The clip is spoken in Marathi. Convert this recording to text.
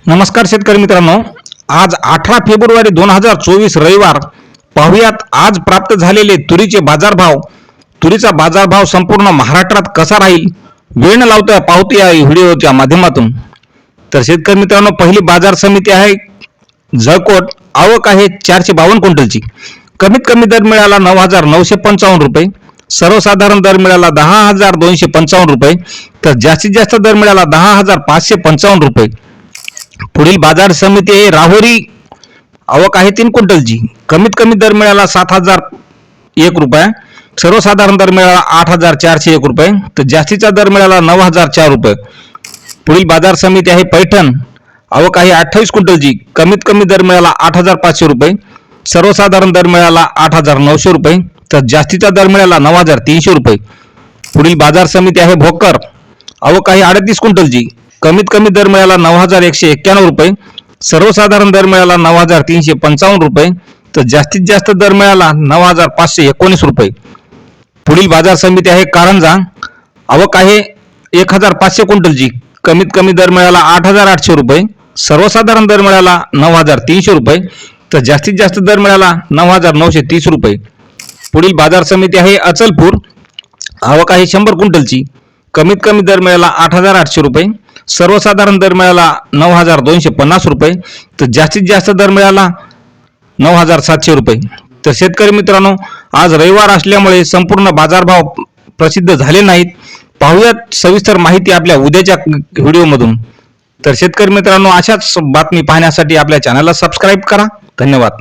नमस्कार शेतकरी मित्रांनो, आज 18 फेब्रुवारी 2024 रविवार. पाहुयात आज प्राप्त झालेले तुरीचे बाजारभाव. तुरीचा बाजारभाव संपूर्ण महाराष्ट्रात कसा राहील, वेळ न लावता पाहतो या व्हिडिओच्या माध्यमातून. तर शेतकरी मित्रांनो, पहिली बाजार समिती आहे जळकोट. आवक आहे 452 क्विंटलची. कमीत कमी दर मिळाला 9,955 रुपये. सर्वसाधारण दर मिळाला 10,255 रुपये. तर जास्तीत जास्त दर मिळाला 10,555 रुपये. पुढील बाजार समिती आहे राहुरी. आवक आहे 3 क्विंटलची. कमीत कमी दर मिळाला 7,001 रुपये. सर्वसाधारण दर मिळाला 8,401 रुपये. तर जास्तीचा दर मिळाला 9,004 रुपये. पुढील बाजार समिती आहे पैठण. आवक आहे 28 क्विंटलची. कमीत कमी दर मिळाला 8,500 रुपये. सर्वसाधारण दर मिळाला 8,900 रुपये. तर जास्तीचा दर मिळाला 9,300 रुपये. पुढील बाजार समिती आहे भोकर. आवक आहे 38 क्विंटलची. कमीत कमी दर मिळाला 9,191 रुपये. सर्वसाधारण दर मिळाला 9,355 रुपये. तर जास्तीत जास्त दर मिळाला 9,519 रुपये. पुढील बाजार समिती आहे कारंजा. आवक आहे 1,500 क्विंटलची. कमीत कमी दर मिळाला 8,800 रुपये. सर्वसाधारण दर मिळाला 9,300 रुपये. तर जास्तीत जास्त दर मिळाला 9,930 रुपये. पुढील बाजार समिती आहे अचलपूर. आवक आहे 100 क्विंटलची. कमीत कमी दर मिळाला 8,800 रुपये. सर्वसाधारण दर मिळाला 9,250 रुपये. तर जास्तीत जास्त दर मिळाला 9,700 रुपये. तर शेतकरी मित्रांनो, आज रविवार असल्यामुळे संपूर्ण बाजारभाव प्रसिद्ध झाले नाहीत. पाहूयात सविस्तर माहिती आपल्या उद्याच्या व्हिडिओमधून. तर शेतकरी मित्रांनो, अशाच बातमी पाहण्यासाठी आपल्या चॅनलला सबस्क्राईब करा. धन्यवाद.